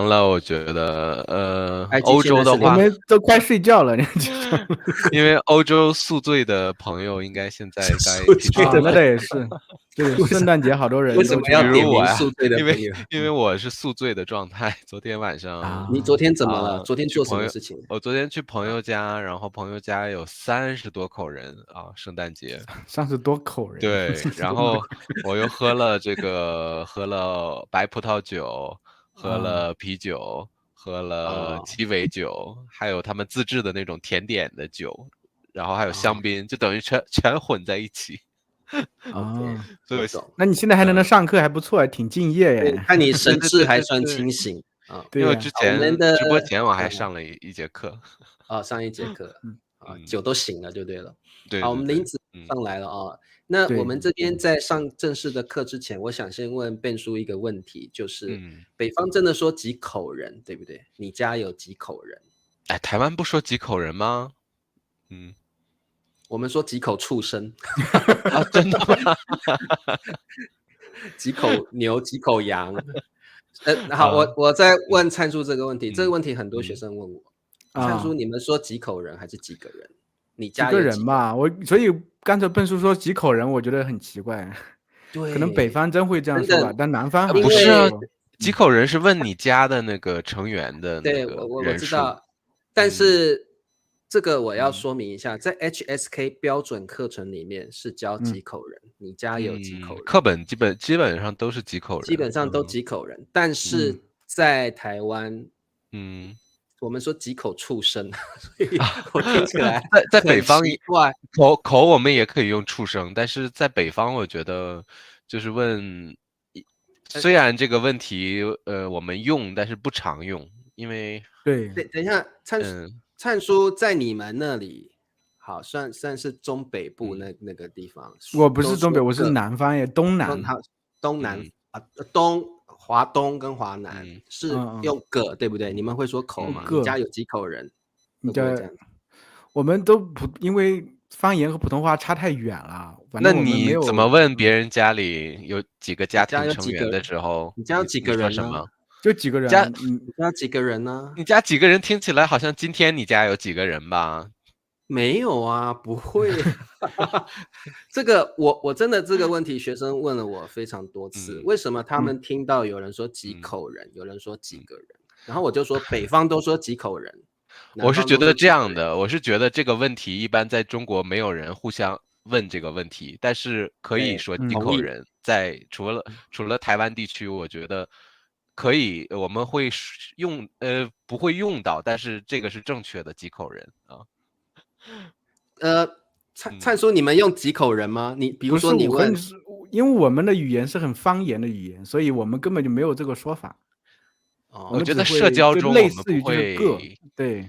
了，我觉得，IG 欧洲的话，我们都快睡觉了，因为欧洲宿醉的朋友应该现在该宿去醉的那倒也是，对，圣诞节好多人为什么要比点如我呀，名宿醉的因为朋友？因为我是宿醉的状态。昨天晚上你昨天怎么了？昨天做什去朋友，么事情？我昨天去朋友家，然后朋友家有30多口人啊，圣诞节。 30多口人，对，然后我又喝了白葡萄酒，喝了啤酒，喝了鸡尾酒，还有他们自制的那种甜点的酒，然后还有香槟，就等于全混在一起。啊，所以我懂。那你现在还能上课，还不错，还挺敬业对，耶。看你神对对对志还算对对，清醒啊。因为对呀，我们的直播前我还上了一节课。上一节课嗯，酒都醒了就对了。好，我对对对，们林子上来了啊。那我对，们这边在上正式的课之前，我想先问Ben叔一个问题，就是北方真的说几口人，对不对？你家有几口人？哎，台湾不说几口人吗？嗯，我们说几口畜生，啊，真的吗？几口牛，几口羊。好，我再问灿叔这个问题，这个问题很多学生问我。灿叔，你们说几口人还是几个人？你几个家有人吧？所以刚才笨叔说几口人，我觉得很奇怪。对，可能北方真会这样说吧，但南方好像不是啊，说几口人是问你家的那个成员的那对，个我人数。知道，但是这个我要说明一下，在 HSK 标准课程里面是教几口人，你家有几口人？课本基本上都是几口人，基本上都几口人，但是在台湾，我们说几口畜生，所以我听起来在北方很奇怪。口我们也可以用畜生，但是在北方我觉得就是问，虽然这个问题我们用，但是不常用，因为对，等一下，灿叔在你们那里，好，算是中北部那个地方。我不是东北，我是南方耶，东南华东跟华南是用个，对不对？你们会说口吗？你家有几口人？你家我们都因为方言和普通话差太远了。那你怎么问别人家里有几个家庭成员的时候？你家有几个人呢？就几个人。你家几个人呢？你家几个人听起来好像今天你家有几个人吧？没有啊，不会。这个我真的这个问题，学生问了我非常多次，为什么他们听到有人说几口人，有人说几个人，然后我就说北方都说几口人。我是觉得这样的，我是觉得这个问题一般在中国没有人互相问这个问题，但是可以说几口人，在除了台湾地区，我觉得可以，我们会用不会用到，但是这个是正确的几口人啊。灿叔，你们用几口人吗？你比如说你问，因为我们的语言是很方言的语言，所以我们根本就没有这个说法。我觉得社交中类似于就是个，对。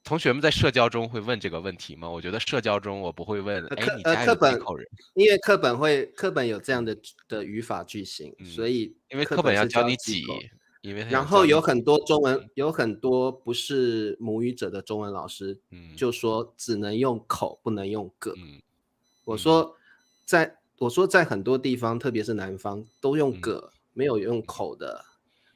同学们在社交中会问这个问题吗？我觉得社交中我不会问，哎，你家有几口人？因为课本有这样的语法句型，所以因为课本要教你几，然后有很多有很多不是母语者的中文老师，就说只能用口，不能用个。我说在很多地方，特别是南方，都用个，没有用口的。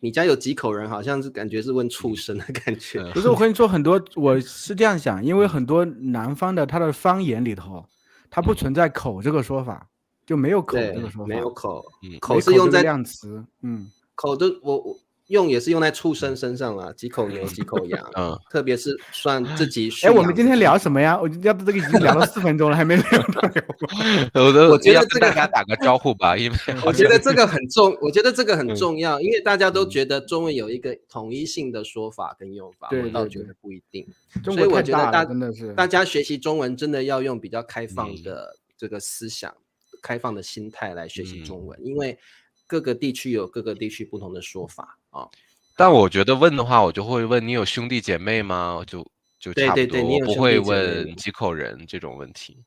你家有几口人？好像是感觉是问畜生的感觉。不是，我跟你说很多，我是这样想，因为很多南方的他的方言里头，它不存在口这个说法，就没有口这个说法，没有口，口是用在量词，口的我用也是用在畜生身上啊，几口牛几口羊，特别是算自己驯养。我们今天聊什么呀？我要不这个已经聊了4分钟了，还没聊到。我觉得这个大家打个招呼吧，因为我觉得这个很重要，因为大家都觉得中文有一个统一性的说法跟用法，我倒觉得不一定。所以我觉得大家学习中文真的要用比较开放的这个思想、开放的心态来学习中文，因为各个地区有各个地区不同的说法啊。但我觉得问的话，我就会问你有兄弟姐妹吗？就差不多，我不会问几口人这种问题。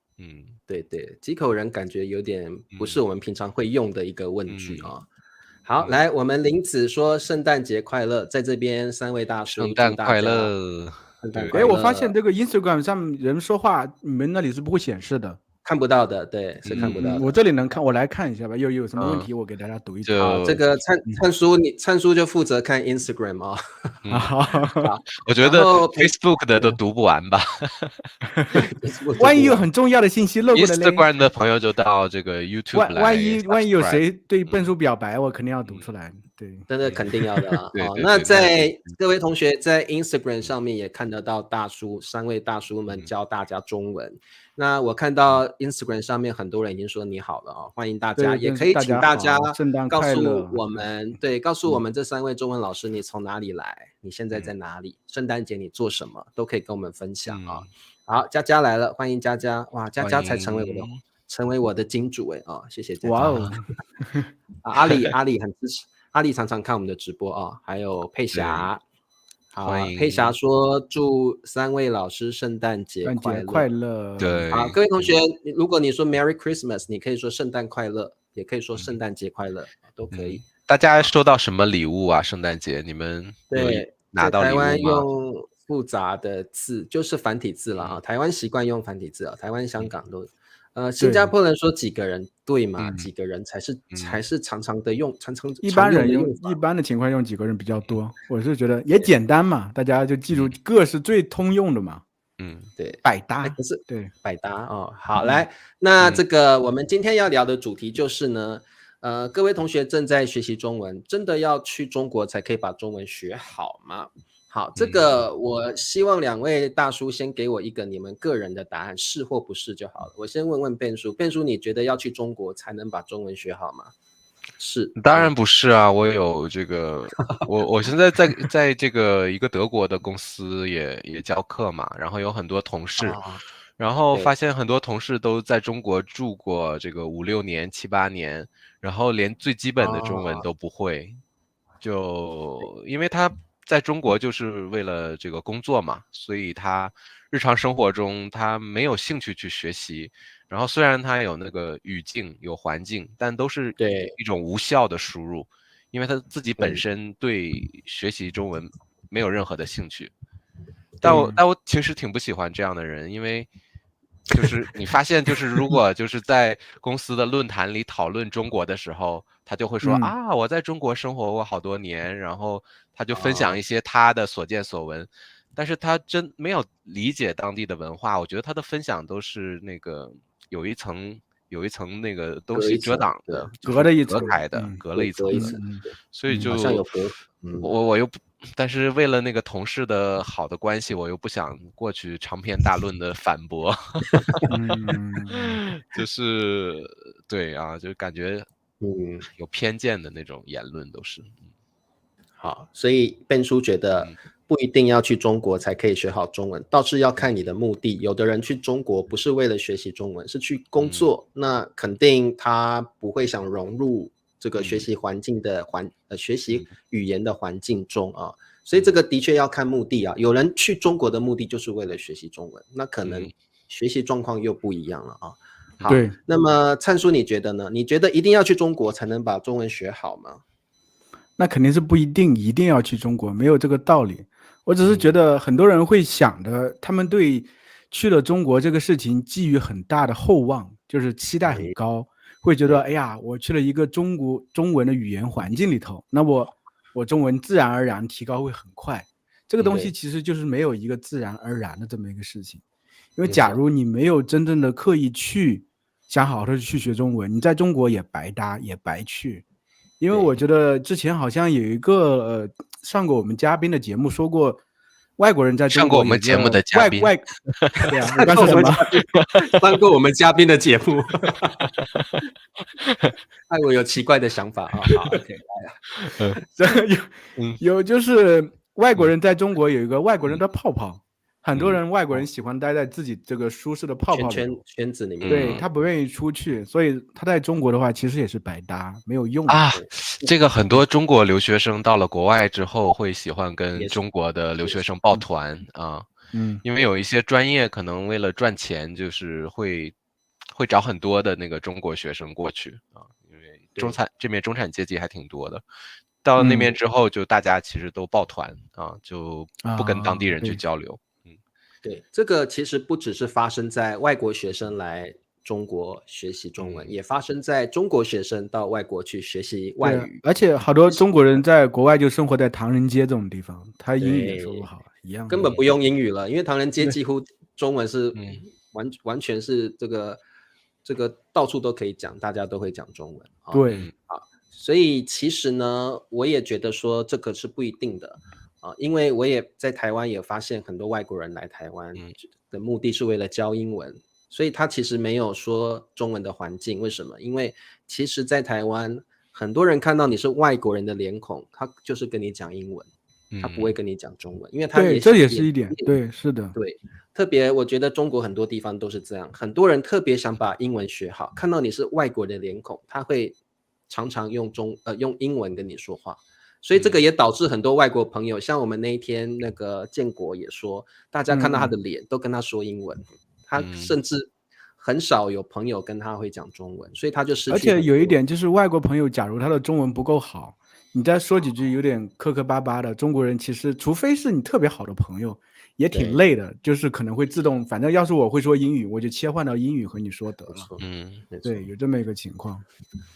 对，几口人感觉有点不是我们平常会用的一个问句啊。好，来，我们林子说圣诞节快乐，在这边3位大叔圣诞快乐。我发现这个 Instagram 上人说话，你们那里是不会显示的。看不到的，对，是看不到的。我这里能看，我来看一下吧。有什么问题，我给大家读一读。好，这个灿叔就负责看 Instagram 啊。好，我觉得 Facebook 的都读不完吧。万一有很重要的信息漏过了嘞。Instagram 的朋友就到这个 YouTube 来。万一有谁对笨叔表白，我肯定要读出来。对，真的肯定要的啊。好，那在各位同学在 Instagram 上面也看得到3位大叔们教大家中文。那我看到 Instagram 上面很多人已经说你好了啊，欢迎大家，也可以请大家告诉我们，告诉我们这3位中文老师你从哪里来，你现在在哪里，圣诞节你做什么，都可以跟我们分享啊。好，佳佳来了，欢迎佳佳。哇，佳佳才成为我的金主啊，谢谢佳佳。哇哦，阿里很支持。阿里常常看我们的直播啊，还有佩霞，好，佩霞说祝3位老师圣诞节快乐。对，好，各位同学，如果你说 Merry Christmas， 你可以说圣诞快乐，也可以说圣诞节快乐，都可以。大家收到什么礼物啊？圣诞节你们拿到礼物吗？台湾用复杂的字，就是繁体字了啊，台湾习惯用繁体字啊，台湾、香港都。新加坡人说几个人对吗？几个人才是常常用一般人用一般的情况用几个人比较多。我是觉得也简单嘛，大家就记住个是最通用的嘛。对，百搭，可是对百搭哦。好，来，那这个我们今天要聊的主题就是呢，各位同学正在学习中文，真的要去中国才可以把中文学好吗？好，这个我希望2位大叔先给我一个你们个人的答案，是或不是就好了。我先问问Ben叔，你觉得要去中国才能把中文学好吗？是，当然不是啊，我有这个，我现在在这个一个德国的公司也教课嘛，然后有很多同事，然后发现很多同事都在中国住过这个5、6年、7、8年，然后连最基本的中文都不会，就因为他在中国就是为了这个工作嘛，所以他日常生活中他没有兴趣去学习。然后虽然他有那个语境有环境，但都是一种无效的输入，因为他自己本身对学习中文没有任何的兴趣。但我其实挺不喜欢这样的人，因为就是你发现就是如果就是在公司的论坛里讨论中国的时候，他就会说啊，我在中国生活过好多年，然后他就分享一些他的所见所闻。但是他真没有理解当地的文化，我觉得他的分享都是那个有一层那个东西遮挡的，隔了一层，隔开的，隔了一层的，所以就好像有隔。我又不，但是为了那个同事的好的关系，我又不想过去长篇大论的反驳，就是对啊，就感觉有偏见的那种言论都是。好，所以Ben叔觉得不一定要去中国才可以学好中文，倒是要看你的目的。有的人去中国不是为了学习中文，是去工作，那肯定他不会想融入这个学习环境的学习语言的环境中啊。所以这个的确要看目的啊。有人去中国的目的就是为了学习中文，那可能学习状况又不一样了啊。好，那么灿叔你觉得呢？你觉得一定要去中国才能把中文学好吗？那肯定是不一定要去中国，没有这个道理。我只是觉得很多人会想的，他们对去了中国这个事情寄予很大的厚望，就是期待很高，会觉得哎呀，我去了一个中文的语言环境里头，那我中文自然而然提高会很快。这个东西其实就是没有一个自然而然的这么一个事情。因为假如你没有真正的刻意去想好好的去学中文，你在中国也白搭也白去。因为我觉得之前好像有一个上过我们嘉宾的节目说过，外国人在中国上过我们节目的嘉宾，对啊，你刚说什么？上过我们嘉宾的节目，哎，我有奇怪的想法啊。好 ，OK， 来呀，有就是外国人在中国有一个外国人的泡泡。很多人外国人喜欢待在自己这个舒适的泡泡圈子里面，对，他不愿意出去，所以他在中国的话其实也是白搭，没有用啊。这个很多中国留学生到了国外之后会喜欢跟中国的留学生抱团啊，因为有一些专业可能为了赚钱，就是会找很多的那个中国学生过去啊，因为这边中产阶级还挺多的。到那边之后，就大家其实都抱团啊，就不跟当地人去交流。对，这个其实不只是发生在外国学生来中国学习中文，也发生在中国学生到外国去学习外语。而且好多中国人在国外就生活在唐人街这种地方，他英语也说不好，一样根本不用英语了，因为唐人街几乎中文是完全是这个到处都可以讲，大家都会讲中文。对啊，所以其实呢，我也觉得说这个是不一定的啊，因为我也在台湾也发现很多外国人来台湾的目的是为了教英文，所以他其实没有说中文的环境。为什么？因为其实在台湾很多人看到你是外国人的脸孔，他就是跟你讲英文，他不会跟你讲中文，因为他对，这也是一点，对，是的，对，特别我觉得中国很多地方都是这样，很多人特别想把英文学好，看到你是外国人的脸孔，他会常常用英文跟你说话，所以这个也导致很多外国朋友，像我们那一天那个建国也说，大家看到他的脸都跟他说英文，他甚至很少有朋友跟他会讲中文，所以他就失去。而且有一点就是外国朋友，假如他的中文不够好，你再说几句有点磕磕巴巴的，中国人其实除非是你特别好的朋友，也挺累的，就是可能会自动，反正要是我会说英语，我就切换到英语和你说得了。对，有这么一个情况。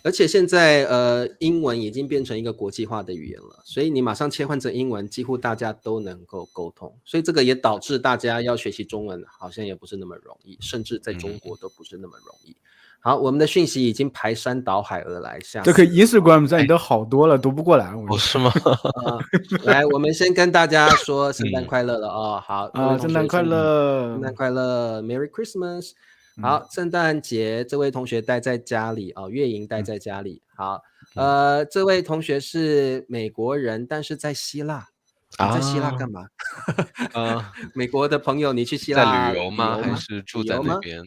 而且现在英文已经变成一个国际化的语言了，所以你马上切换成英文，几乎大家都能够沟通，所以这个也导致大家要学习中文好像也不是那么容易，甚至在中国都不是那么容易。好，我们的讯息已经排山倒海而来，这个Instagram上都好多了，读不过来。是吗？来，我们先跟大家说圣诞快乐了哦。好，圣诞快乐，圣诞快乐 ，Merry Christmas。好，圣诞节这位同学待在家里哦，月营待在家里。好，这位同学是美国人，但是在希腊。你在希腊干嘛？美国的朋友，你去希腊在旅游吗？还是住在那边？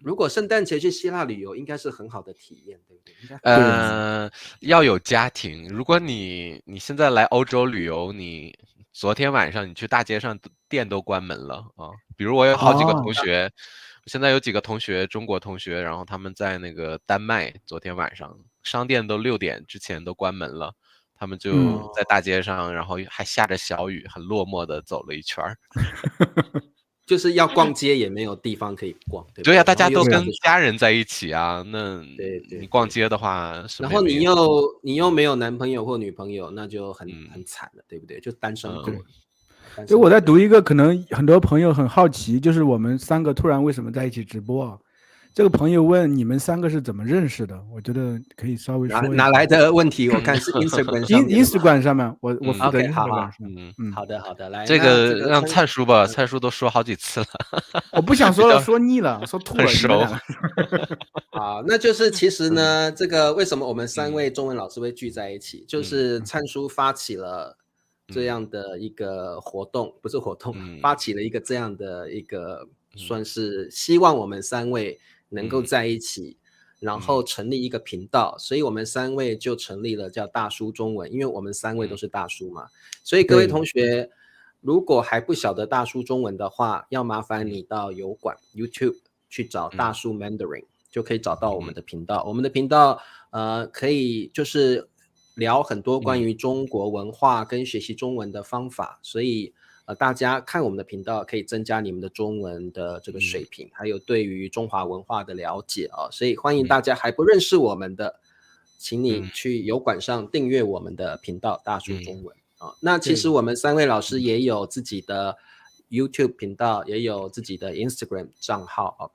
如果圣诞节去希腊旅游，应该是很好的体验，对不对？要有家庭。如果你现在来欧洲旅游，你昨天晚上你去大街上店都关门了啊。比如我有好几个同学，现在有几个同学，中国同学，然后他们在那个丹麦，昨天晚上商店都6点之前都关门了。他们就在大街上，然后还下着小雨，很落寞的走了一圈就是要逛街也没有地方可以逛，对不对？对呀，大家都跟家人在一起啊，那你逛街的话，然后你又没有男朋友或女朋友，那就很惨了，对不对？就单身狗。所以我在读一个，可能很多朋友很好奇，就是我们3个突然为什么在一起直播啊？这个朋友问你们3个是怎么认识的？我觉得可以稍微说一下。哪来的问题？我看是 Instagram 上面。Instagram 上面，我负责 Instagram 上。好的，来。这个让蔡叔吧，蔡叔都说好几次了。我不想说了，说腻了，说吐了。很熟。好，那就是其实呢，这个为什么我们3位中文老师会聚在一起，就是蔡叔发起了这样的一个活动，不是活动，发起了一个这样的一个，算是希望我们3位能够在一起，然后成立一个频道，所以我们3位就成立了叫大叔中文，因为我们3位都是大叔嘛，所以各位同学如果还不晓得大叔中文的话，要麻烦你到油管 YouTube 去找大叔 Mandarin，就可以找到我们的频道。我们的频道可以就是聊很多关于中国文化跟学习中文的方法，所以大家看我们的频道可以增加你们的中文的这个水平，还有对于中华文化的了解啊，所以欢迎大家还不认识我们的，请你去油管上订阅我们的频道大叔中文啊。那其实我们3位老师也有自己的 YouTube 频道，也有自己的 Instagram 账号啊，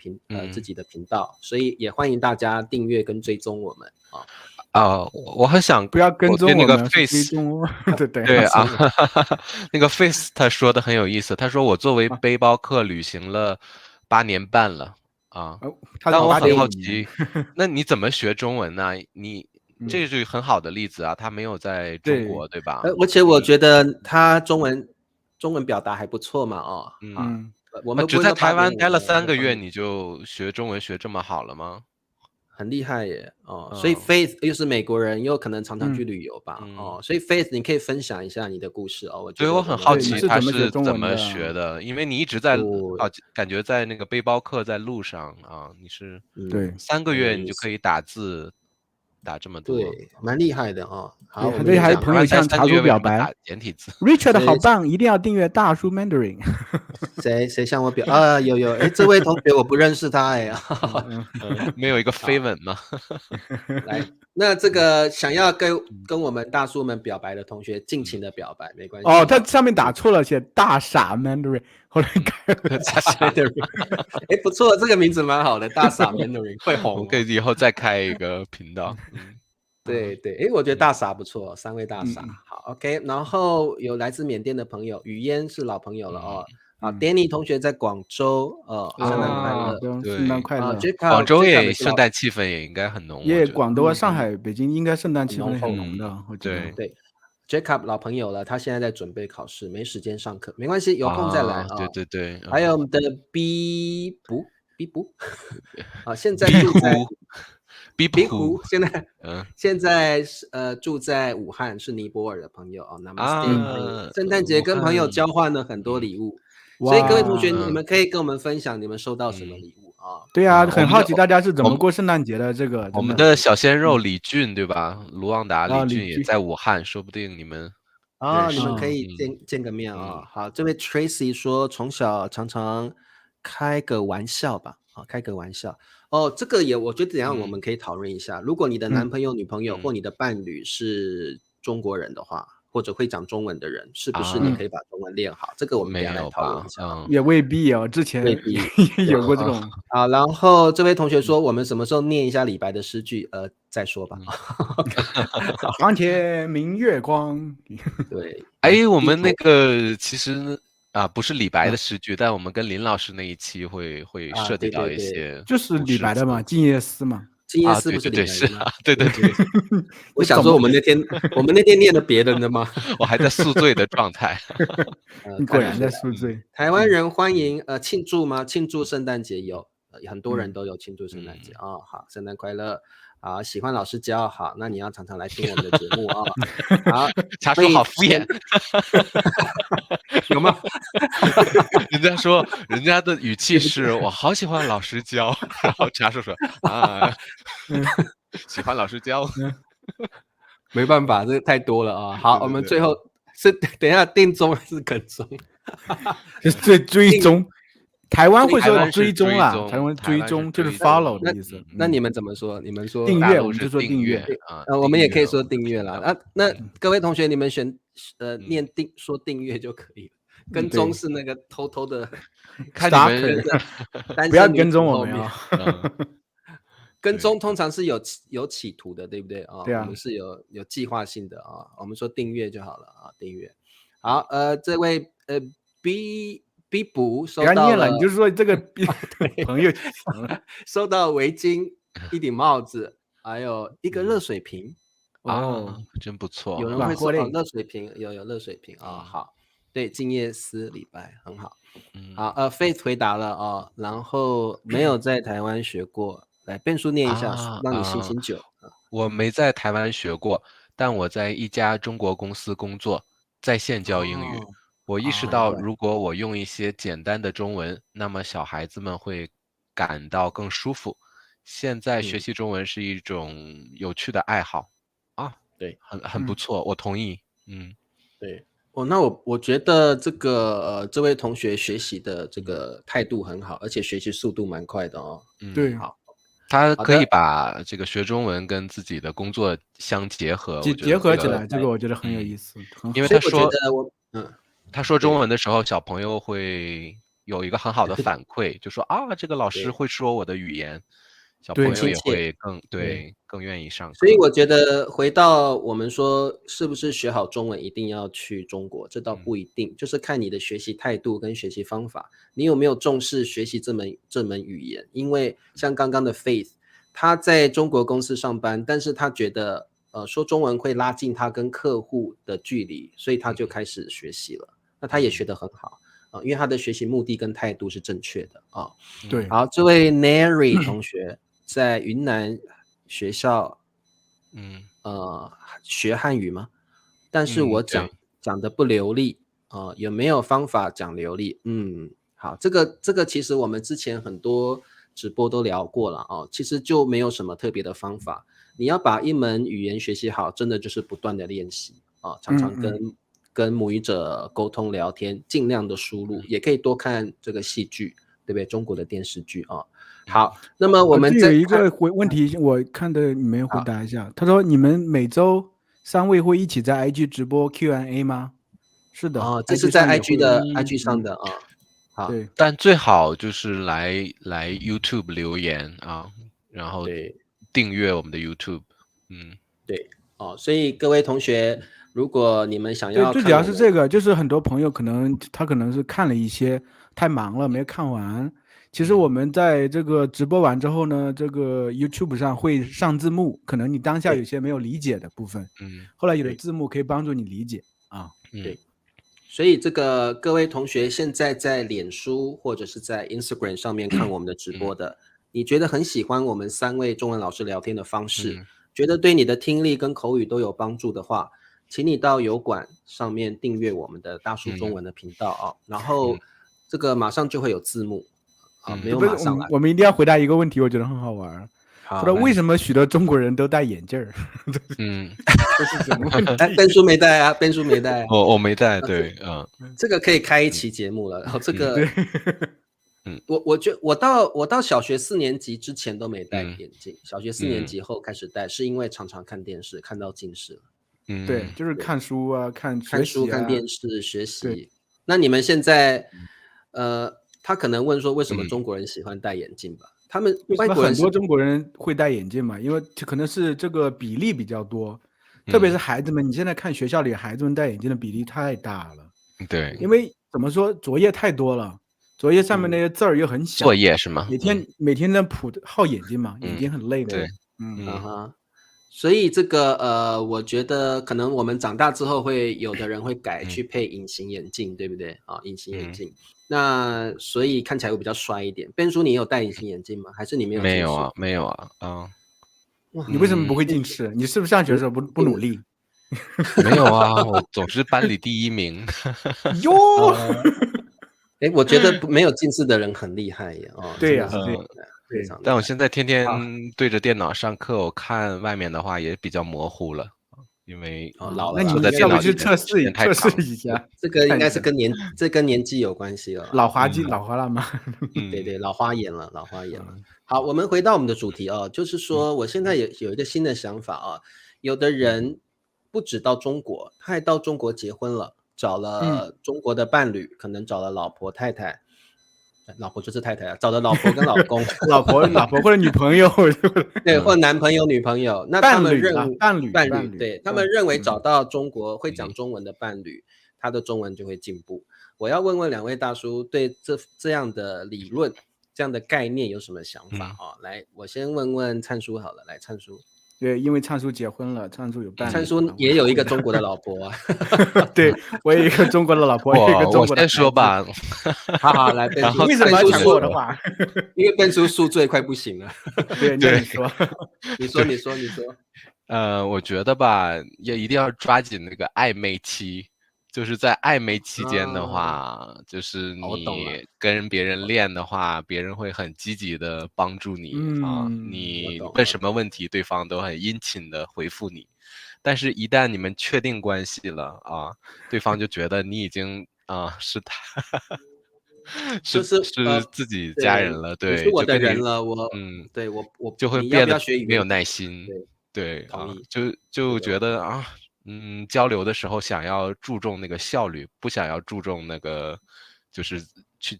自己的频道，所以也欢迎大家订阅跟追踪我们啊。我很想不要跟踪那个 Face， 对啊，那个 Face 他说的很有意思，他说我作为背包客旅行了8年半了啊，但我很好奇，那你怎么学中文呢？这是很好的例子啊，他没有在中国，对吧？而且我觉得他中文表达还不错嘛，我们只在台湾待了3个月，你就学中文学这么好了吗？很厉害耶所以 Faith 又是美国人，又可能常常去旅游吧所以 Faith 你可以分享一下你的故事我觉得我很好奇他是怎么学的，因为你一直在感觉在那个背包客在路上啊，你是3个月你就可以打字打这么多，对，蛮厉害的哦。好，对，还有朋友向茶叔表白，简体字 ，Richard 好棒，一定要订阅大叔 Mandarin。谁向我表啊？有，哎，这位同学我不认识他哎，没有一个绯闻吗？来，那这个想要跟我们大叔们表白的同学，尽情的表白，没关系。哦，他上面打错了，写大傻 Mandarin， 后来改了大傻 Mandarin。哎，不错，这个名字蛮好的，大傻 Mandarin 会红。我们可以以后再开一个频道。对，哎，我觉得大傻不错，3位大傻。好 ，OK。然后有来自缅甸的朋友，语嫣是老朋友了哦。啊 ，Danny 同学在广州，圣诞快乐，圣诞快乐。广州也圣诞气氛也应该很浓。广东、上海、北京应该圣诞气氛很浓的。对 ，Jacob 老朋友了，他现在在准备考试，没时间上课，没关系，有空再来啊。对。还有我们的 B 补，啊，现在住在。壁虎现在住在武汉，是尼泊尔的朋友哦。Namaste，圣诞节跟朋友交换了很多礼物，所以各位同学，你们可以跟我们分享你们收到什么礼物啊？对啊，很好奇大家是怎么过圣诞节的。这个我们的小鲜肉李俊对吧？卢旺达李俊也在武汉，说不定你们你们可以见个面啊。好，这位 Tracy 说从小常常开个玩笑吧，开个玩笑。哦，这个我觉得怎样我们可以讨论一下。如果你的男朋友、女朋友或你的伴侣是中国人的话，或者会讲中文的人，是不是你可以把中文练好？这个我们等一下来讨论一下。也未必哦，之前有过这种。好，然后这位同学说，我们什么时候念一下李白的诗句？再说吧。床前明月光。对，哎，我们那个其实。不是李白的诗句，但我们跟林老师那一期会涉及到一些，就是李白的嘛，《静夜思》嘛，《静夜思》不是李白的吗？对。我想说，我们那天念了别人的吗？我还在宿醉的状态。你果然在宿醉。台湾人欢迎庆祝吗？庆祝圣诞节有很多人都有庆祝圣诞节哦。好，圣诞快乐。好，喜欢老师教好，那你要常常来听我们的节目啊。好，茶叔好敷衍，有吗？人家说人家的语气是我好喜欢老师教，然后茶叔说喜欢老师教，没办法，这太多了啊。好，我们最后是等一下定中还是跟踪？是追踪。台湾会说追踪啦，台湾追踪就是 follow 的意思。那你们怎么说？你们说订阅，我们就说订阅啊。我们也可以说订阅啦。那各位同学，你们选念说订阅就可以了。跟踪是那个偷偷的，看你们不要跟踪我们啊。跟踪通常是有企图的，对不对啊？对啊，我们是有计划性的啊。我们说订阅就好了啊，订阅。好，这位B 补收到了，你就说这个朋友收到围巾、一顶帽子，还有一个热水瓶。真不错。有人会说热水瓶，有热水瓶啊。好，对，静夜思李白很好。好，Faith 回答了啊。然后没有在台湾学过，来变书念一下，让你心情久。我没在台湾学过，但我在一家中国公司工作，在线教英语。我意识到，如果我用一些简单的中文，那么小孩子们会感到更舒服。现在学习中文是一种有趣的爱好对，很不错，我同意。对。那我觉得这位同学学习的这个态度很好，而且学习速度蛮快的哦。对，好，他可以把这个学中文跟自己的工作相结合，结合起来，这个我觉得很有意思。因为他说中文的时候，小朋友会有一个很好的反馈，就说这个老师会说我的语言，小朋友也会更愿意上课。所以我觉得回到我们说，是不是学好中文一定要去中国？这倒不一定，就是看你的学习态度跟学习方法，你有没有重视学习这门语言？因为像刚刚的 Faith， 他在中国公司上班，但是他觉得说中文会拉近他跟客户的距离，所以他就开始学习了。那他也学得很好因为他的学习目的跟态度是正确的对，好，这位 Nary 同学在云南学校，学汉语吗？但是我讲的不流利有没有方法讲流利？好，这个其实我们之前很多直播都聊过了其实就没有什么特别的方法。你要把一门语言学习好，真的就是不断的练习啊，常常跟母语者沟通聊天，尽量的输入，也可以多看这个戏剧，对不对？中国的电视剧啊。好，那么我们有一个问题，我看的你们回答一下。他说你们每周3位会一起在 IG 直播 Q&A 吗？是的，这是在 IG 上的啊。好，对，但最好就是来 YouTube 留言啊，然后订阅我们的 YouTube。对所以各位同学，如果你们想要看，最主要是这个，就是很多朋友他可能是看了一些，太忙了没看完。其实我们在这个直播完之后呢，这个 YouTube 上会上字幕，可能你当下有些没有理解的部分，后来有的字幕可以帮助你理解啊。对，所以这个各位同学现在在脸书或者是在 Instagram 上面看我们的直播的，你觉得很喜欢我们3位中文老师聊天的方式，觉得对你的听力跟口语都有帮助的话，请你到油管上面订阅我们的大叔中文的频道啊，然后这个马上就会有字幕。没有马上来，我们一定要回答一个问题，我觉得很好玩。说为什么许多中国人都戴眼镜儿？这是什么问题？Ben叔没戴啊，Ben叔没戴。我没戴，对，这个可以开一期节目了。然后这个，我到小学4年级之前都没戴眼镜，小学4年级后开始戴，是因为常常看电视看到近视了。对，就是看书啊，看书、看电视学习。那你们现在，他可能问说，为什么中国人喜欢戴眼镜吧？他们外国人很多中国人会戴眼镜嘛，因为可能是这个比例比较多，特别是孩子们。你现在看学校里孩子们戴眼镜的比例太大了。对，因为怎么说，作业太多了，作业上面那些字儿又很小。作业是吗？每天的耗眼睛嘛，眼睛很累的。对，所以这个我觉得可能我们长大之后有的人会改去配隐形眼镜，对不对啊？隐形眼镜，那所以看起来会比较帅一点。Ben叔，你有戴隐形眼镜吗？还是你没有？没有啊，你为什么不会近视？你是不是上学的时候不努力？没有啊，我总是班里第1名。哟，我觉得没有近视的人很厉害耶。对呀，非常。但我现在天天对着电脑上课，我看外面的话也比较模糊了，因为老了。那你要不去测试一下？这个应该是跟年纪有关系了。老花了吗？对，老花眼了。好，我们回到我们的主题就是说我现在有一个新的想法有的人不止到中国，他还到中国结婚了，找了中国的伴侣，可能找了老婆太太。老婆就是太太找的老婆跟老公，老婆或者女朋友，对，或男朋友女朋友。那他们伴侣，对，他们认为找到中国会讲中文的伴侣，他的中文就会进步。我要问问2位大叔，对这样的理论、这样的概念有什么想法来，我先问问灿叔好了，来，灿叔。对，因为灿叔结婚了，灿叔有伴侣，灿叔也有一个中国的老婆啊。对，我有一个中国的老婆，有一个中国的。我先说吧。好，来，然后为什么要抢我的话？因为Ben叔宿醉快不行了。对，你说，你说。我觉得吧，也一定要抓紧那个暧昧期。就是在暧昧期间的话，就是你跟别人练的话，别人会很积极的帮助你你问什么问题，对方都很殷勤的回复你。但是一旦你们确定关系了对方就觉得你已经是他是自己家人了，对，是我的人了，对我就会变得没有耐心，对就觉得交流的时候想要注重那个效率，不想要注重那个就是去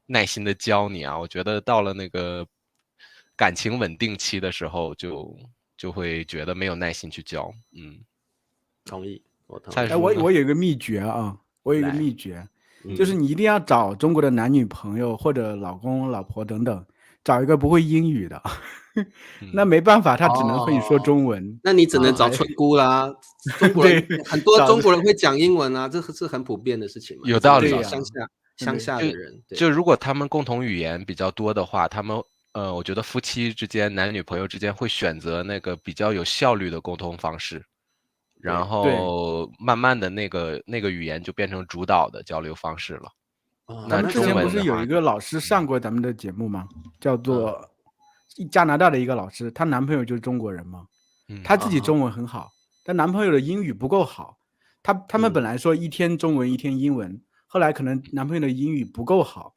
耐心的教你我觉得到了那个感情稳定期的时候就会觉得没有耐心去教。同意，我有一个秘诀就是你一定要找中国的男女朋友或者老公老婆等等，找一个不会英语的。那没办法，他只能会说中文。那你只能找村姑啦。中国人很多中国人会讲英文这是很普遍的事情嘛。有道理。乡下的人，就如果他们共同语言比较多的话，他们我觉得夫妻之间、男女朋友之间会选择那个比较有效率的沟通方式，然后慢慢的那个语言就变成主导的交流方式了。那之前不是有一个老师上过咱们的节目吗？叫做加拿大的一个老师，她男朋友就是中国人吗？她自己中文很好，但男朋友的英语不够好。他们本来说一天中文一天英文，后来可能男朋友的英语不够好，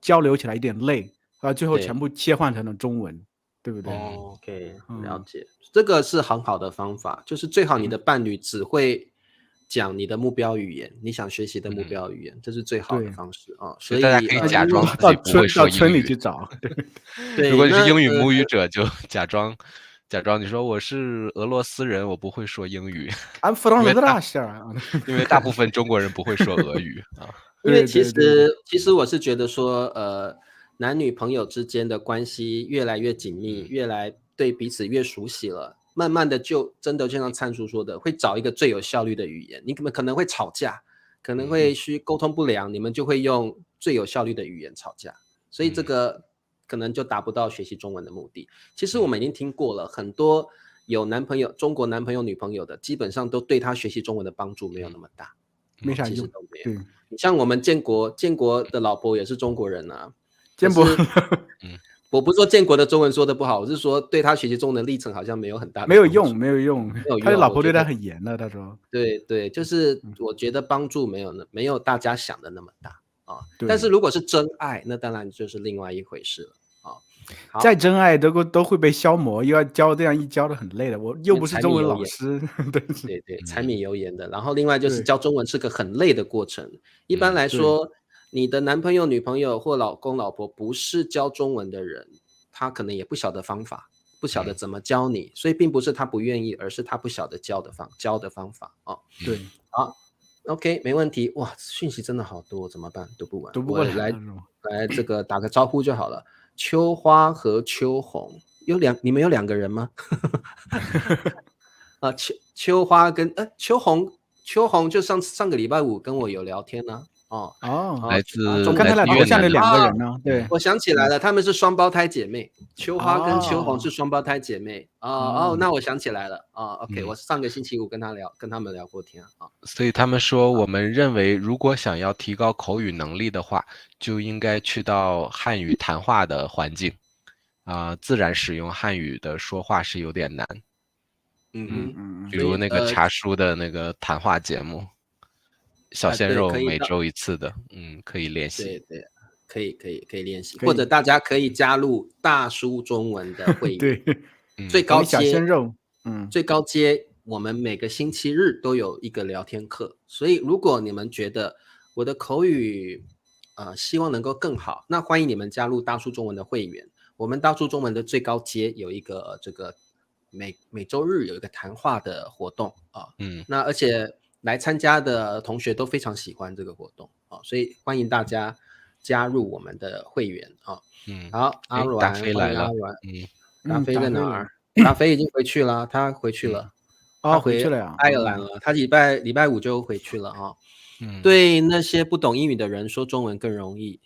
交流起来有点累，最后全部切换成了中文，对不对？OK， 了解，这个是很好的方法，就是最好你的伴侣只会讲你的目标语言，你想学习的目标语言，这是最好的方式啊。所以大家可以假装自己不会说英语，到村里去找。对，如果你是英语母语者，就假装你说我是俄罗斯人，我不会说英语。I'm from Russia， 因为大部分中国人不会说俄语啊。因为其实我是觉得说，男女朋友之间的关系越来越紧密，越来对彼此越熟悉了，慢慢的就真的就像灿叔说的，会找一个最有效率的语言。你可能会吵架，可能会沟通不良，你们就会用最有效率的语言吵架，所以这个可能就达不到学习中文的目的。其实我们已经听过了，很多有中国男朋友女朋友的，基本上都对他学习中文的帮助没有那么大，没啥用，其实都没有。你像我们建国的老婆也是中国人啊，建国，我不是说建国的中文说的不好，我是说对他学习中文的历程好像没有很大的没有用，他的老婆对他很严的，他说。对，就是我觉得帮助没有大家想的那么大啊。但是如果是真爱，那当然就是另外一回事了啊。再真爱都会被消磨，又要教，这样一教的很累的。我又不是中文老师，对，柴米油盐的。然后另外就是教中文是个很累的过程。一般来说，你的男朋友、女朋友或老公、老婆不是教中文的人，他可能也不晓得方法，不晓得怎么教你，所以并不是他不愿意，而是他不晓得教的方法啊。对，好 ，OK， 没问题。哇，讯息真的好多，怎么办？读不完。我来这个打个招呼就好了。秋花和秋红你们有2个人吗？秋花跟秋红就上个礼拜5跟我有聊天呢。来自我看他俩头像的2个人呢。对，我想起来了，他们是双胞胎姐妹，秋花跟秋红是双胞胎姐妹。那我想起来了OK，我上个星期5跟他们聊过天啊。所以他们说，我们认为如果想要提高口语能力的话，就应该去到汉语谈话的环境自然使用汉语的说话是有点难。比如那个茶叔的那个谈话节目。小鲜肉每周1次的，可以练习。对，可以练习，或者大家可以加入大叔中文的会员。对，最高阶小鲜肉，最高阶，我们每个星期日都有一个聊天课。所以如果你们觉得我的口语希望能够更好，那欢迎你们加入大叔中文的会员。我们大叔中文的最高阶有一个这个每周日有一个谈话的活动那而且来参加的同学都非常喜欢这个活动所以欢迎大家加入我们的会员好，阿软，大飞来了，大飞在哪儿？大飞已经回去了，他回去了，他回去了呀，爱尔兰了，他礼拜5就回去了对那些不懂英语的人说中文更容易，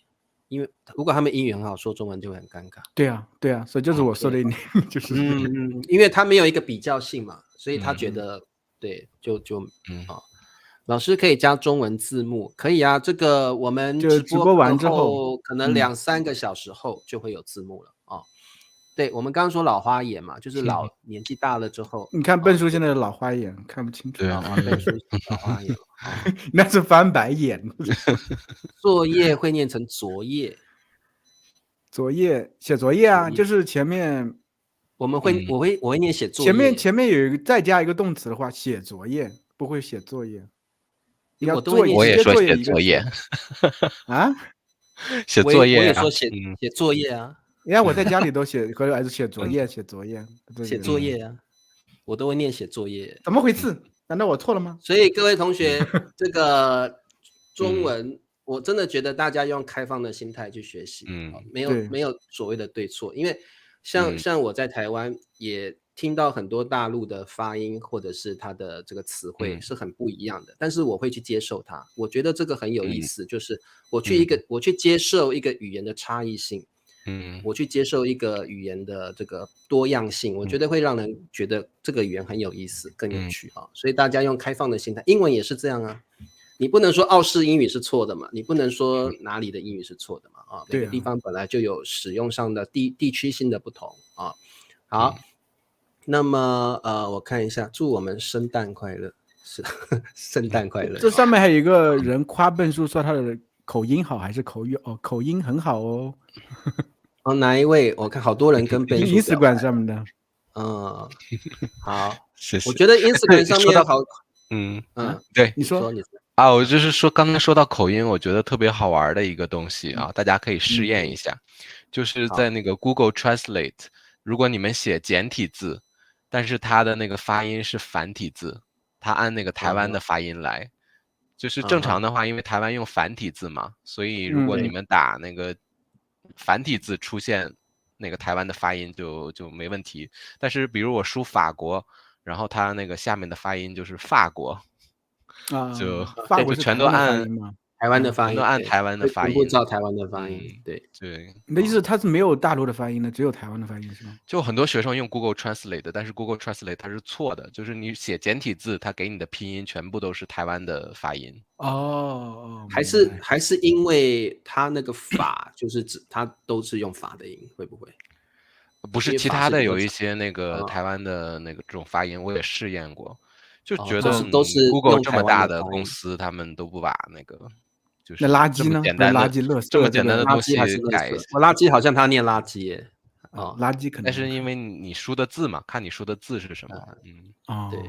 因为如果他们英语很好，说中文就会很尴尬。对啊，所以就是我说的一点，就是因为他没有一个比较性嘛，所以他觉得对，老师可以加中文字幕，可以啊。这个我们直播完之后，可能2-3个小时后就会有字幕了对，我们刚刚说老花眼嘛，就是年纪大了之后，你看笨叔现在的老花眼看不清楚。对啊，笨叔老花眼那是翻白眼。作业会念成作业，写作业啊，就是前面我会念写作业，前面有一个再加一个动词的话，写作业不会写作业。我也说写作业写作业我也说写作业啊。你看我在家里都写，和儿子写作业啊，我都会念写作业。怎么回事？难道我错了吗？所以各位同学，这个中文我真的觉得大家用开放的心态去学习，没有所谓的对错，因为像我在台湾也听到很多大陆的发音或者是它的这个词汇是很不一样的，但是我会去接受它，我觉得这个很有意思，就是我去接受一个语言的差异性。我去接受一个语言的这个多样性，我觉得会让人觉得这个语言很有意思，更有趣所以大家用开放的心态，英文也是这样啊。你不能说澳式英语是错的嘛，你不能说哪里的英语是错的嘛每个地方本来就有使用上的地区性的不同好，那么我看一下，祝我们圣诞快乐，是圣诞快乐。这上面还有一个人夸笨叔说他的口音好还是口语哦，口音很好哦。哦，哪一位？我看好多人跟笨叔表白。Instagram 上面的。好，谢谢。我觉得 Instagram 上面好。对，你说啊，我就是说刚才说到口音，我觉得特别好玩的一个东西啊，大家可以试验一下，就是在那个 Google Translate，如果你们写简体字，但是它的那个发音是繁体字，它按那个台湾的发音来，就是正常的话，因为台湾用繁体字嘛，所以如果你们打那个繁体字出现那个台湾的发音就没问题，但是比如我输法国，然后它那个下面的发音就是法国，就法国全都按台湾的发音，全都按台湾的发音，全部照台湾的发音。对，你的意思它是没有大陆的发音的，只有台湾的发音是吗？就很多学生用 Google Translate， 但是 Google Translate 它是错的，就是你写简体字，它给你的拼音全部都是台湾的发音。还是因为它那个法就是它都是用法的音，会不会？不是，其他的有一些那个台湾的那个这种发音，我也试验过，就觉得都是 Google 这么大的公司，他们都不把那个就是那垃圾呢？垃圾垃圾这么简单的东西改一下。我垃圾好像他念垃圾耶。垃圾可能。但是因为你输的字嘛，看你输的字是什么。对，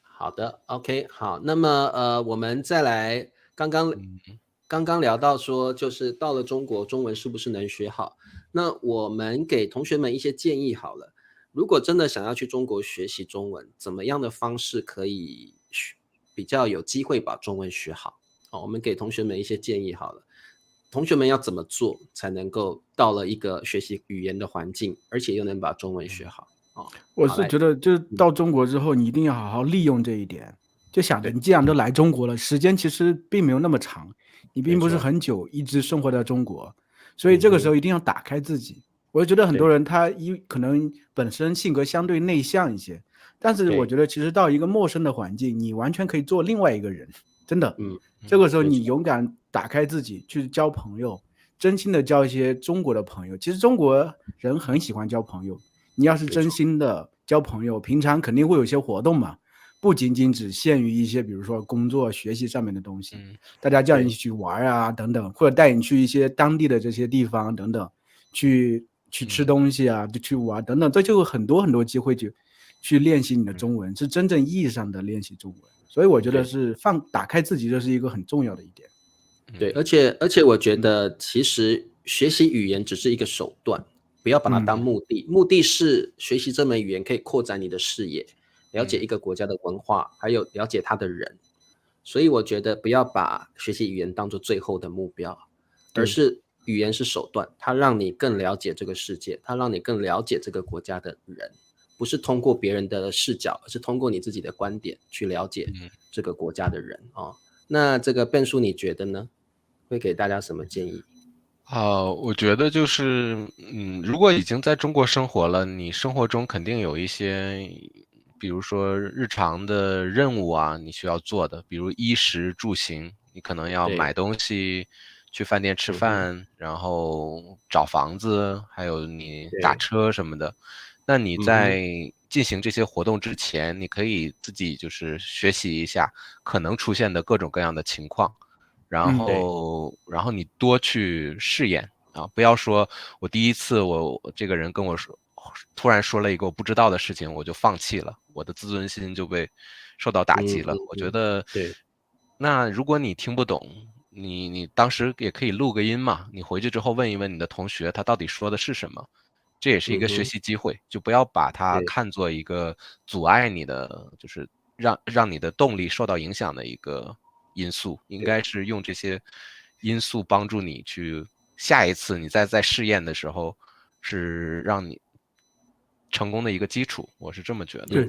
好的 ，OK， 好，那么我们再来，刚刚聊到说，就是到了中国，中文是不是能学好？那我们给同学们一些建议好了。如果真的想要去中国学习中文，怎么样的方式可以比较有机会把中文学好？我们给同学们一些建议好了。同学们要怎么做才能够到了一个学习语言的环境，而且又能把中文学好？我是觉得，就是到中国之后，你一定要好好利用这一点。就想着，你既然都来中国了，时间其实并没有那么长，你并不是很久一直生活在中国，所以这个时候一定要打开自己。我觉得很多人他可能本身性格相对内向一些，但是我觉得其实到一个陌生的环境，你完全可以做另外一个人，真的。这个时候你勇敢打开自己去交朋友，真心的交一些中国的朋友。其实中国人很喜欢交朋友，你要是真心的交朋友，平常肯定会有一些活动嘛，不仅仅只限于一些比如说工作学习上面的东西，大家叫你去玩啊等等，或者带你去一些当地的这些地方等等，去吃东西啊，就去玩等等，这就有很多很多机会去练习你的中文，是真正意义上的练习中文。所以我觉得是打开自己，这是一个很重要的一点。对，而且我觉得其实学习语言只是一个手段，不要把它当目的。目的是学习这门语言可以扩展你的视野，了解一个国家的文化，还有了解他的人。所以我觉得不要把学习语言当作最后的目标，而是语言是手段，它让你更了解这个世界，它让你更了解这个国家的人。不是通过别人的视角，而是通过你自己的观点去了解这个国家的人。那这个笨叔你觉得呢？会给大家什么建议？我觉得就是如果已经在中国生活了，你生活中肯定有一些比如说日常的任务啊，你需要做的，比如衣食住行，你可能要买东西，去饭店吃饭，然后找房子，还有你打车什么的。那你在进行这些活动之前，你可以自己就是学习一下可能出现的各种各样的情况，然后你多去试验啊，不要说我第一次我这个人跟我说，突然说了一个我不知道的事情，我就放弃了，我的自尊心就被受到打击了。我觉得，那如果你听不懂，你当时也可以录个音嘛，你回去之后问一问你的同学，他到底说的是什么。这也是一个学习机会，就不要把它看作一个阻碍你的，就是让你的动力受到影响的一个因素，应该是用这些因素帮助你去下一次你在试验的时候是让你成功的一个基础，我是这么觉得。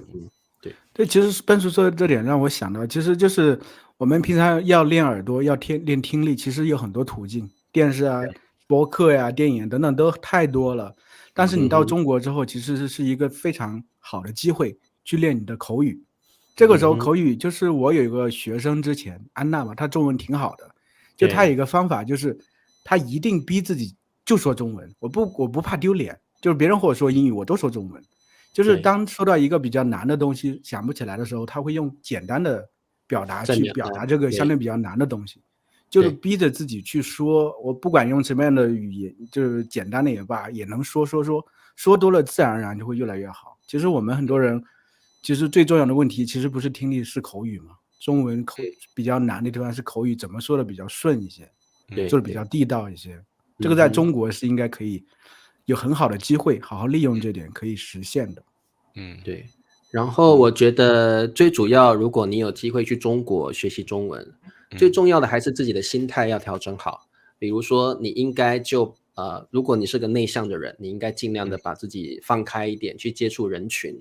对，其实笨叔说的这点让我想到，其实就是我们平常要练耳朵，要练听力，其实有很多途径，电视啊、播客呀、电影等等都太多了。但是你到中国之后，其实是一个非常好的机会去练你的口语。这个时候口语就是我有一个学生之前安娜嘛，她中文挺好的，就她有一个方法，就是她一定逼自己就说中文，我不怕丢脸，就是别人和我说英语我都说中文，就是当说到一个比较难的东西想不起来的时候，他会用简单的表达去表达这个相对比较难的东西，就是逼着自己去说，我不管用什么样的语言，就是简单的也罢，也能说多了，自然而然就会越来越好。其实我们很多人，其实最重要的问题其实不是听力，是口语嘛。中文比较难的地方是口语怎么说的比较顺一些，做的比较地道一些。这个在中国是应该可以有很好的机会，好好利用这点可以实现的。对。然后我觉得最主要，如果你有机会去中国学习中文，最重要的还是自己的心态要调整好。比如说，你应该就如果你是个内向的人，你应该尽量的把自己放开一点，去接触人群，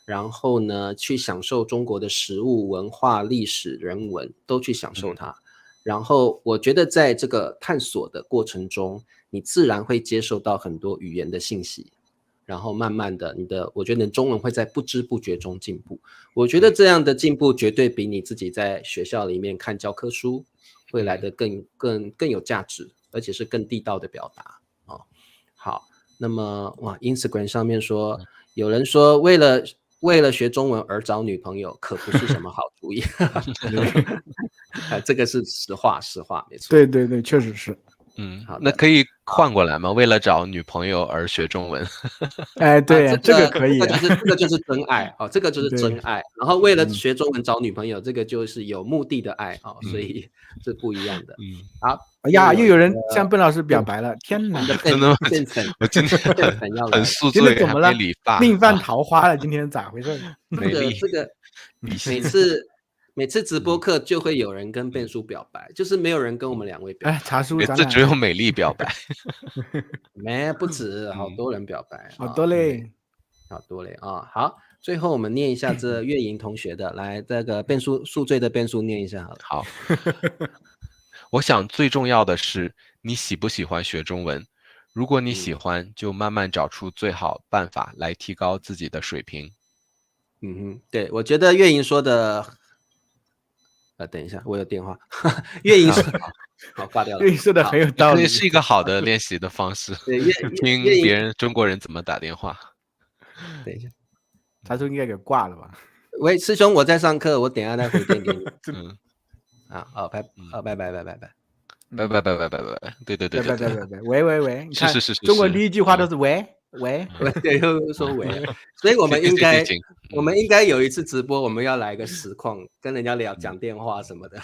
然后呢，去享受中国的食物、文化、历史、人文，都去享受它。然后我觉得在这个探索的过程中，你自然会接受到很多语言的信息，然后慢慢的我觉得你的中文会在不知不觉中进步。我觉得这样的进步绝对比你自己在学校里面看教科书会来得更有价值，而且是更地道的表达。好，那么Instagram 上面说，有人说为了学中文而找女朋友，可不是什么好主意。这个是实话，没错。对，确实是。好，那可以换过来吗？为了找女朋友而学中文。对，这个可以。这个就是真爱这个就是真爱。然后为了学中文找女朋友，这个就是有目的的爱所以是不一样的。好，哎呀，又有人向笨老师表白了，天哪！真的吗？我今天很宿醉，怎么了？理发，命犯桃花了，今天咋回事？这个每次直播课就会有人跟Ben叔表白，就是没有人跟我们2位表白。茶叔，这只有美丽表白。不止，好多人表白，好多嘞好，最后我们念一下这月莹同学的，来，这个Ben叔宿醉的Ben叔念一下好了。好，我想最重要的是你喜不喜欢学中文。如果你喜欢，就慢慢找出最好办法来提高自己的水平。对，我觉得月莹说的。等一下，我有电话。月莹说，好，挂掉了。月莹说的很有道理，是一个好的练习的方式。听别人中国人怎么打电话。等一下，他说应该给挂了吧？喂，师兄，我在上课，我等一下再回电给你。拜拜。对，喂，是，中国第一句话都是喂，对，又说喂，所以我们应该有一次直播，我们要来个实况，跟人家讲电话什么的，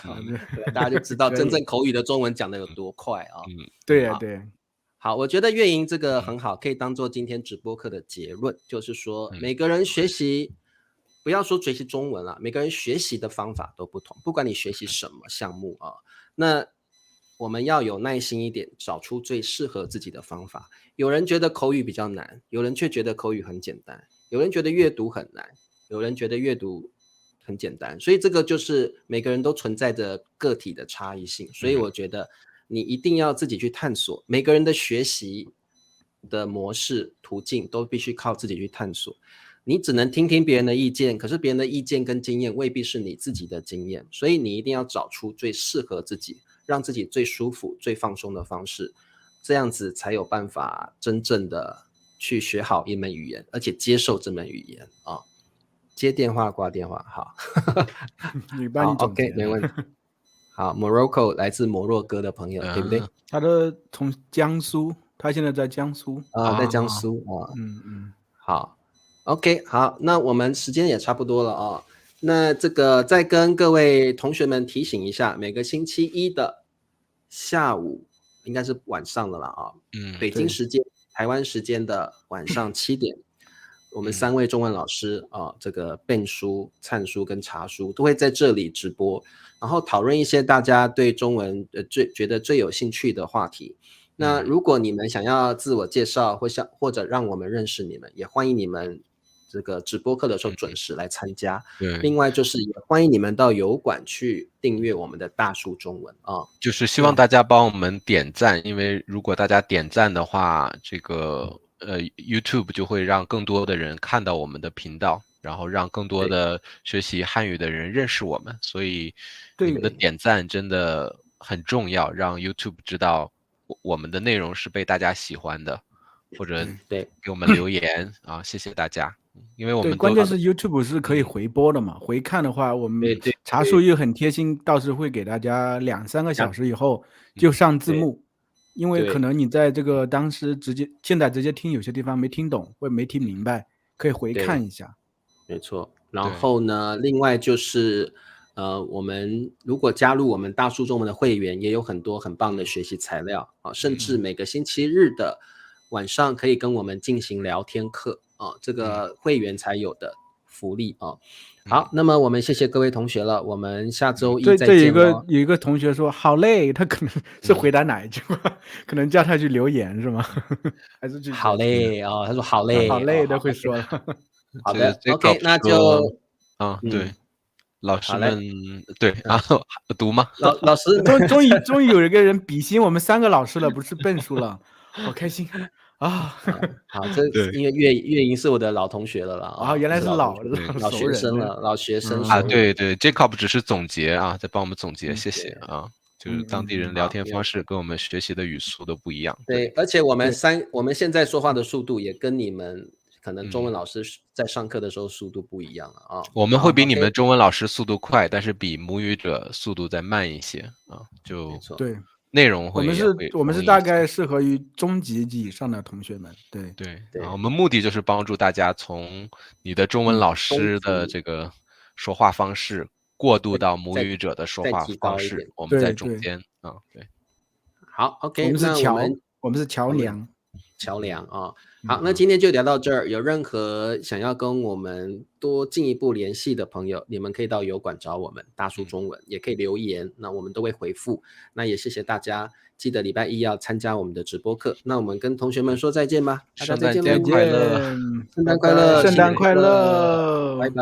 大家就知道真正口语的中文讲的有多快对。好，我觉得月莹这个很好，可以当做今天直播课的结论，就是说每个人学习，不要说学习中文了，每个人学习的方法都不同，不管你学习什么项目那我们要有耐心一点，找出最适合自己的方法。有人觉得口语比较难，有人却觉得口语很简单，有人觉得阅读很难，有人觉得阅读很简单，所以这个就是每个人都存在着个体的差异性。所以我觉得你一定要自己去探索，每个人的学习的模式途径都必须靠自己去探索。你只能听听别人的意见，可是别人的意见跟经验未必是你自己的经验，所以你一定要找出最适合自己，让自己最舒服、最放松的方式，这样子才有办法真正的去学好一门语言，而且接受这门语言接电话挂电话，好。好 OK， 没问题。好 ，Morocco 来自摩洛哥的朋友，对不对？他都从江苏，他现在在江苏在江苏好 ，OK， 好，那我们时间也差不多了那这个再跟各位同学们提醒一下，每个星期一的下午，应该是晚上了啦北京时间、台湾时间的晚上7点，我们3位中文老师这个Ben叔、灿叔跟茶叔都会在这里直播，然后讨论一些大家对中文觉得最有兴趣的话题。那如果你们想要自我介绍或者让我们认识你们，也欢迎你们这个直播课的时候准时来参加。另外就是也欢迎你们到油管去订阅我们的大树中文就是希望大家帮我们点赞，因为如果大家点赞的话，这个YouTube 就会让更多的人看到我们的频道，然后让更多的学习汉语的人认识我们，所以你们的点赞真的很重要，让 YouTube 知道我们的内容是被大家喜欢的，或者给我们留言谢谢大家。因为我们关键是 YouTube 是可以回播的嘛，回看的话，我们查数又很贴心，倒是会给大家2-3个小时以后就上字幕，因为可能你在这个当时现在直接听，有些地方没听懂或者没听明白，可以回看一下。没错。然后呢，另外就是我们如果加入我们大树中文的会员，也有很多很棒的学习材料啊，甚至每个星期日的晚上可以跟我们进行聊天课啊，这个会员才有的福利啊。好，那么我们谢谢各位同学了，我们下周一再见咯。有一个同学说好累，他可能是回答哪一句话？可能叫他去留言是吗？还是去好累哦？他说好累，好累都会说了。好的 ，OK， 那就对。老师们对啊，读吗？老师终于有一个人比心我们3个老师了，不是笨叔了，好开心啊！好，这因为岳莹是我的老同学了啦，啊，原来是老学生了，老学生啊，对 ，Jacob 只是总结啊，在帮我们总结，谢谢啊。就是当地人聊天方式跟我们学习的语速都不一样。对，而且我们现在说话的速度也跟你们可能中文老师在上课的时候速度不一样啊。我们会比你们中文老师速度快，但是比母语者速度再慢一些啊。就对，内容会我们是大概适合于中级以上的同学们。对，我们目的就是帮助大家从你的中文老师的这个说话方式过渡到母语者的说话方式，我们在中间啊。对，好 ，OK， 我们是桥梁啊。好，那今天就聊到这儿。有任何想要跟我们多进一步联系的朋友，你们可以到油管找我们大树中文，也可以留言，那我们都会回复。那也谢谢大家，记得礼拜一要参加我们的直播课。那我们跟同学们说再见吧，大家再见，快乐，圣诞快乐，圣诞快乐，拜拜。